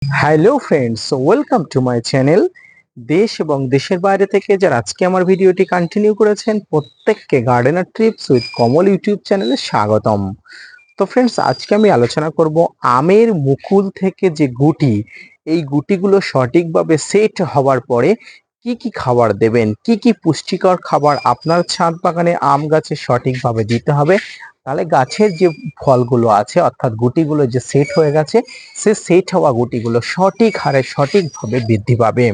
Hello friends, welcome to my channel. দেশ এবং দেশের বাইরে থেকে যারা আজকে আমার ভিডিওটি কন্টিনিউ করেছেন প্রত্যেককে gardener Trips with Kamal YouTube চ্যানেলে স্বাগতম। তো ফ্রেন্ডস, আজকে আমি আলোচনা করব আমের মুকুল থেকে যে গুটি, এই গুটিগুলো সঠিকভাবে সেট হওয়ার পরে কি কি খাবার দেবেন, কি কি পুষ্টিকর খাবার আপনার ছাদ বাগানে আম গাছে সঠিকভাবে দিতে হবে, তাহলে গাছের যে ফলগুলো আছে অর্থাৎ গুটিগুলো যে সেট হয়ে গেছে, সে সেট হওয়া গুটিগুলো সঠিক হারে সঠিকভাবে বৃদ্ধি পাবে।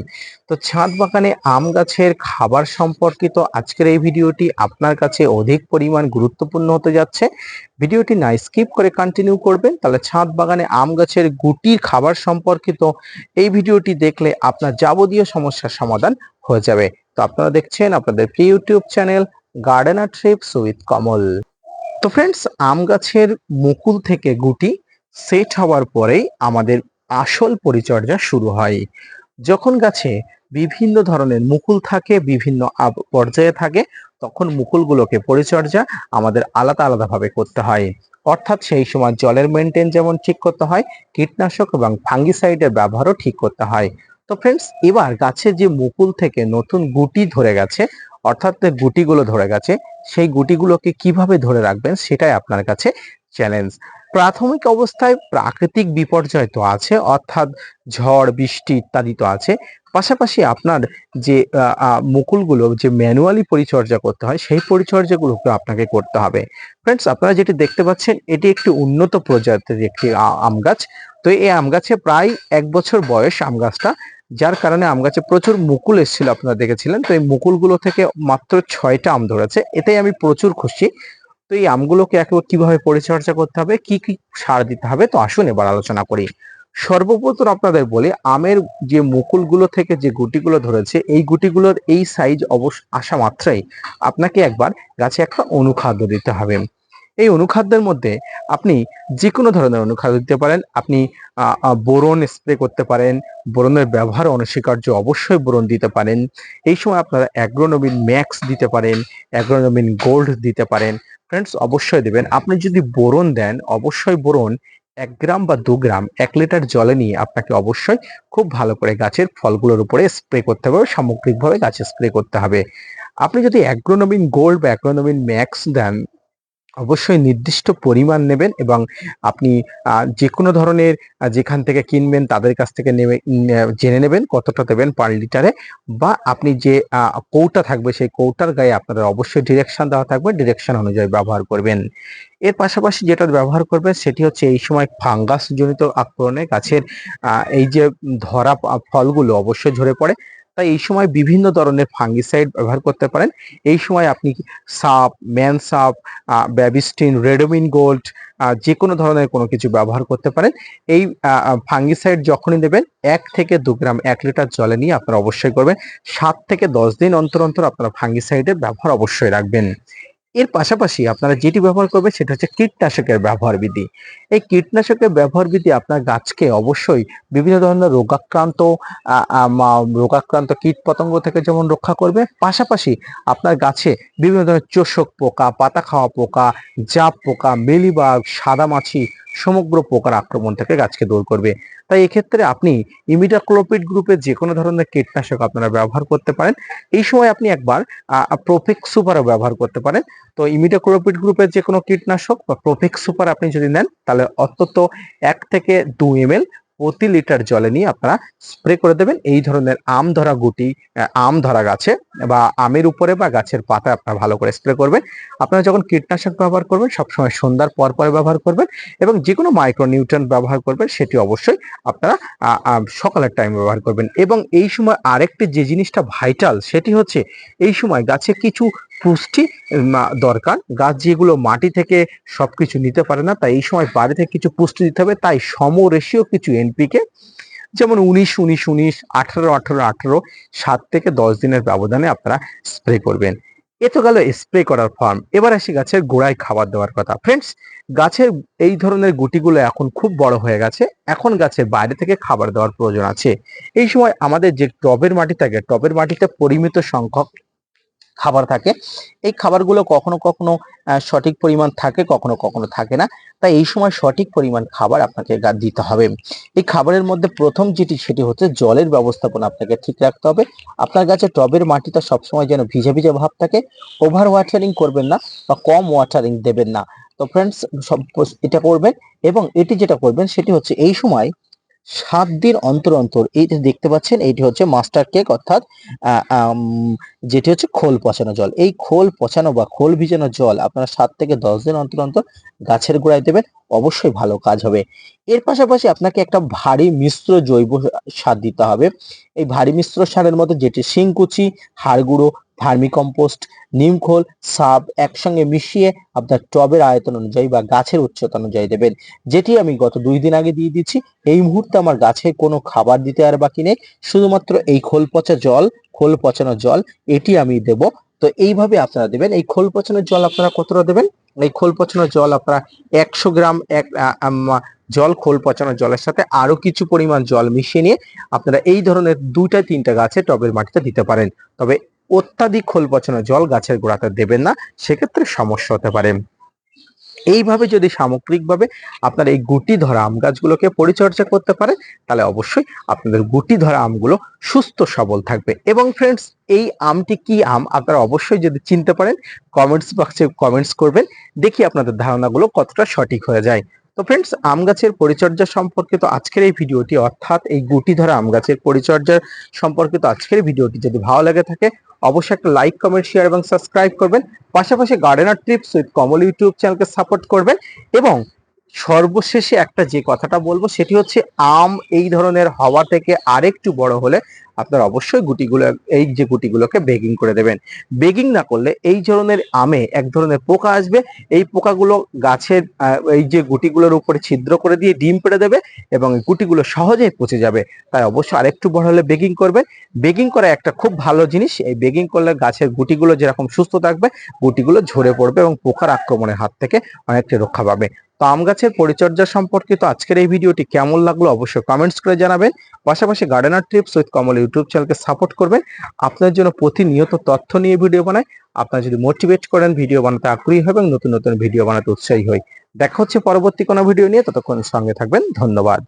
তো ছাদ বাগানে আম গাছের খাবার সম্পর্কিত আজকের এই ভিডিওটি আপনার কাছে অধিক পরিমাণ গুরুত্বপূর্ণ হতে যাচ্ছে। ভিডিওটি না স্কিপ করে কন্টিনিউ করবেন, তাহলে ছাদ বাগানে আম গাছের গুটির খাবার সম্পর্কিত এই ভিডিওটি দেখলে আপনার যাবতীয় সমস্যার সমাধান হয়ে যাবে। তো আপনারা দেখছেন আপনাদের প্রিয় YouTube channel Gardener Trips with Kamal. তো ফ্রেন্ডস, আম গাছের মুকুল থেকে গুটি সেট হওয়ার পরেই আমাদের আসল পরিচর্যা শুরু হয়। যখন গাছে বিভিন্ন ধরনের মুকুল থাকে, বিভিন্ন পর্যায়ে থাকে, তখন মুকুলগুলোকে পরিচর্যা আমাদের আলাদা আলাদাভাবে করতে হয়। অর্থাৎ সেই সময় জলের মেনটেন যেমন ঠিক করতে হয়, কীটনাশক এবং ফাঙ্গিসাইডের ব্যবহারও ঠিক করতে হয়। তো ফ্রেন্ডস, এবার গাছে যে মুকুল থেকে নতুন গুটি ধরে গেছে, অর্থাৎ গুটিগুলো ধরে গেছে, সেই গুটিগুলোকে কিভাবে ধরে রাখবেন সেটাই আপনার কাছে চ্যালেঞ্জ। প্রাথমিক অবস্থায় প্রাকৃতিক বিপর্যয় তো আছে, অর্থাৎ ঝড় বৃষ্টি ইত্যাদি তো আছে, পাশাপাশি আপনার যে মুকুলগুলো যে ম্যানুয়ালি পরিচর্যা করতে হয় সেই পরিচর্যাগুলোকে আপনাকে করতে হবে। ফ্রেন্ডস, আপনারা যেটি দেখতে পাচ্ছেন এটি একটি উন্নত প্রজাতির একটি আম গাছ। তো এই আম গাছে প্রায় 1 বছর বয়স আম গাছটা, যার কারণে আম গাছে প্রচুর মুকুল এসেছিল, আপনারা দেখেছিলেন। তো এই মুকুলগুলো থেকে মাত্র 6টা আম ধরেছে, এতেই আমি প্রচুর খুশি। তো এই আমগুলোকে একেবারে কিভাবে পরিচর্যা করতে হবে, কি কি সার দিতে হবে, তো আসুন এবার আলোচনা করি। সর্বপ্রথম আপনাদের বলি, আমের যে মুকুলগুলো থেকে যে গুটিগুলো ধরেছে, এই গুটিগুলোর এই সাইজ আসা মাত্রাই আপনাকে একবার গাছে একটা অনুখাদ্য দিতে হবে। এই অনুখাদ্যের মধ্যে আপনি যে কোনো ধরনের অনুখাদ্য দিতে পারেন। আপনি বোরন স্প্রে করতে পারেন, বোরনের ব্যবহার অনস্বীকার্য, অবশ্যই বোরন দিতে পারেন। এই সময় আপনারা অ্যাগ্রোনমিন ম্যাক্স দিতে পারেন, অ্যাগ্রোনমিন গোল্ড দিতে পারেন। ফ্রেন্ডস, অবশ্যই দেবেন। আপনি যদি বোরন দেন, অবশ্যই বোরন 1 গ্রাম বা 2 গ্রাম 1 লিটার জলে নিয়ে আপনাকে অবশ্যই খুব ভালো করে গাছের ফলগুলোর উপরে স্প্রে করতে হবে, সামগ্রিকভাবে গাছে স্প্রে করতে হবে। আপনি যদি অ্যাগ্রোনমিন গোল্ড বা অ্যাগ্রোনমিন ম্যাক্স দেন, অবশ্যই নির্দিষ্ট পরিমাণ নেবেন এবং আপনি যে কোনো ধরনের যেখান থেকে কিনবেন তাদের কাছ থেকে জেনে নেবেন কতটা দেবেন পার লিটারে, বা আপনি যে কৌটা থাকবে সেই কৌটার গায়ে আপনাদের অবশ্যই ডিরেকশন দেওয়া থাকবে, ডিরেকশন অনুযায়ী ব্যবহার করবেন। এর পাশাপাশি যেটা ব্যবহার করবেন সেটি হচ্ছে এই সময় ফাঙ্গাস জনিত আক্রমণে গাছের এই যে ধরা ফলগুলো অবশ্যই ঝরে পড়ে, তাই এই সময় বিভিন্ন ধরনের ফাঙ্গিসাইড ব্যবহার করতে পারেন। এই সময় আপনি সাপ, ম্যান সাপ, ব্যাবিস্টিন, রেডোমিন গোল্ড, যে কোনো ধরনের কোনো কিছু ব্যবহার করতে পারেন। এই ফাঙ্গিসাইড যখনই দেবেন 1 থেকে 2 গ্রাম 1 লিটার জলে নিয়ে আপনারা অবশ্যই করবেন। 7 থেকে 10 দিন অন্তর অন্তর আপনারা ফাঙ্গিসাইডের ব্যবহার অবশ্যই রাখবেন। এর পাশাপাশি আপনারা যেটি ব্যবহার করবেন সেটা হচ্ছে কীটনাশকের ব্যবহার বিধি। এই কীটনাশকের ব্যবহার বিধি আপনার গাছকে অবশ্যই বিভিন্ন ধরনের রোগাক্রান্ত কীটপতঙ্গ থেকে যেমন রক্ষা করবে, পাশাপাশি আপনার গাছে বিভিন্ন ধরনের চোষক পোকা, পাতা খাওয়া পোকা, জাপ পোকা, মিলিবাগ, সাদামাছি সমগ্র পোকার আক্রমণ থেকে গাছকে দূর করবে। তাই এক্ষেত্রে আপনি ইমিডাক্লোপিড গ্রুপের যে কোনো ধরনের কীটনাশক আপনারা ব্যবহার করতে পারেন। এই সময় আপনি একবার প্রোফেক্স সুপারও ব্যবহার করতে পারেন। তো ইমিডাক্লোপিড গ্রুপের যে কোনো কীটনাশক বা প্রোফেক্স সুপার আপনি যদি নেন, তাহলে অন্তত 1 থেকে 2 ml প্রতি লিটার জলে নিয়ে আপনারা স্প্রে করে দেবেন এই ধরনের আম ধরা গুটি, আম ধরা গাছে বা আমের উপরে বা গাছের পাতা আপনারা ভালো করে স্প্রে করবেন। আপনারা যখন কীটনাশক ব্যবহার করবেন সবসময় সন্ধ্যার পর পরে ব্যবহার করবেন, এবং যে কোনো মাইক্রোনিউট্রিয়েন্ট ব্যবহার করবেন সেটি অবশ্যই আপনারা সকালের টাইম ব্যবহার করবেন। এবং এই সময় আরেকটি যে জিনিসটা ভাইটাল সেটি হচ্ছে এই সময় গাছে কিছু পুষ্টি দরকার। গাছ যেগুলো মাটি থেকে সবকিছু নিতে পারে না, তাই এই সময় বাড়ি থেকে কিছু পুষ্টি দিতে হবে। তাই সমরেশীয় কিছু এনপিকে, যেমন 19-19-19, 18-18-18, 7 থেকে 10 দিনের ব্যবধানে আপনারা স্প্রে করবেন। এ তো গেল স্প্রে করার ফর্ম। এবার আসি গাছের গোড়ায় খাবার দেওয়ার কথা। ফ্রেন্ডস, গাছের এই ধরনের গুটিগুলো এখন খুব বড় হয়ে গেছে, এখন গাছের বাইরে থেকে খাবার দেওয়ার প্রয়োজন আছে। এই সময় আমাদের যে টবের মাটি থাকে, টবের মাটিতে পরিমিত সংখ্যক খাবার থাকে। এই খাবারগুলো কখনো কখনো সঠিক পরিমাণ থাকে, কখনো কখনো থাকে না। তাই এই সময় সঠিক পরিমাণ খাবার আপনাকে দিতে হবে। এই খাবারের মধ্যে প্রথম সেটি হচ্ছে জলের ব্যবস্থাপনা আপনাকে ঠিক রাখতে হবে। আপনার গাছে টবের মাটিটা সবসময় যেন ভিজে ভিজে ভাব থাকে। ওভার ওয়াটারিং করবেন না বা কম ওয়াটারিং দেবেন না। তো ফ্রেন্ডস, সব এটা করবেন। এবং এটি যেটা করবেন সেটি হচ্ছে এই সময় 7 দিন অন্তর অন্তর, এই যে দেখতে পাচ্ছেন এইটি হচ্ছে মাস্টার কেক, অর্থাৎ আহ, আম, যেটি হচ্ছে খোল পচানো জল। এই খোল পচানো বা খোল ভিজানো জল আপনারা 7 থেকে 10 দিন অন্তর অন্তর গাছের গোড়ায় দেবেন, অবশ্যই ভালো কাজ হবে। এর পাশাপাশি আপনাকে একটা ভারী মিশ্র জৈব সার দিতে হবে। এই ভারী মিশ্র সারের মধ্যে যেটি শিংকুচি, হাড় গুঁড়ো, ভার্মি কম্পোস্ট, নিমখোল, সাব একসঙ্গে মিশিয়ে আপনার টবের আয়তন অনুযায়ী বা গাছের উচ্চতা অনুযায়ী দেবেন, যেটি আমি গত 2 দিন আগে দিয়ে দিচ্ছি। এই মুহূর্তে আমার গাছে কোনো খাবার দিতে আর বাকি নেই, শুধুমাত্র এই খোল পচানো জল এটি আমি দেব। তো এইভাবে আপনারা দেবেন। এই খোল পচানোর জল আপনারা কতটা দেবেন? এই খোল পচানোর জল আপনারা 100 গ্রাম জল, খোল পচানো জলের সাথে আরো কিছু পরিমাণ জল মিশিয়ে নিয়ে আপনারা এই ধরনের 2টা 3টা গাছে টবের মাটিতে দিতে পারেন। তবে অত্যাধিক খোল পচানো জল গাছের গোড়াতে দেবেন না, সেক্ষেত্রে সমস্যা হতে পারে। এইভাবে যদি সামগ্রিকভাবে আপনার এই গুটি ধরা আম গাছগুলোকে পরিচর্যা করতে পারে, তাহলে অবশ্যই আপনাদের গুটি ধরা আমগুলো সুস্থ সবল থাকবে। এবং ফ্রেন্ডস, এই আমটি কি আম আপনারা অবশ্যই যদি চিনতে পারেন কমেন্টস বক্সে কমেন্টস করবেন, দেখি আপনাদের ধারণাগুলো কতটা সঠিক হয়ে যায়। তো ফ্রেন্ডস, আম গাছের পরিচর্যা সম্পর্কিত আজকের এই ভিডিওটি, অর্থাৎ এই গুটি ধরা আম গাছের পরিচর্যা সম্পর্কিত আজকের ভিডিওটি যদি ভালো লাগে থাকে, অবশ্যই একটা লাইক, কমেন্ট, শেয়ার এবং সাবস্ক্রাইব করবেন। পাশাপাশি gardener tips with Kamal YouTube চ্যানেলকে সাপোর্ট করবেন। এবং সর্বশেষে একটা যে কথাটা বলবো সেটি হচ্ছে, আম এই ধরনের হওয়া থেকে আরেকটু বড় হলে আপনারা অবশ্যই এই যে গুটিগুলোকে বেগিং করে দেবেন। বেগিং না করলে এই ধরনের আমে এক ধরনের পোকা আসবে। এই পোকাগুলো গাছের এই যে গুটিগুলোর উপরে ছিদ্র করে দিয়ে ডিম পেড়ে দেবে এবং এই গুটিগুলো সহজেই পচে যাবে। তাই অবশ্যই আরেকটু বড় হলে বেগিং করবেন। বেগিং করা একটা খুব ভালো জিনিস। এই বেগিং করলে গাছের গুটিগুলো যেরকম সুস্থ থাকবে, গুটিগুলো ঝরে পড়বে এবং পোকার আক্রমণের হাত থেকে অনেকটা রক্ষা পাবে। তো আম গাছের পরিচর্যা সম্পর্কিত আজকের এই ভিডিওটি কেমন লাগলো অবশ্যই কমেন্টস করে জানাবেন। পাশাপাশি gardener tips with Kamal YouTube চ্যানেলকে সাপোর্ট করবেন। আপনার জন্য প্রতিনিয়ত তথ্য নিয়ে ভিডিও বানাই। আপনারা যদি মোটিভেট করেন, ভিডিও বানাতে আগ্রহী হবে এবং নতুন নতুন ভিডিও বানাতে উৎসাহী হই। দেখা হচ্ছে পরবর্তী কোনো ভিডিও নিয়ে, ততক্ষণ সঙ্গে থাকবেন। ধন্যবাদ।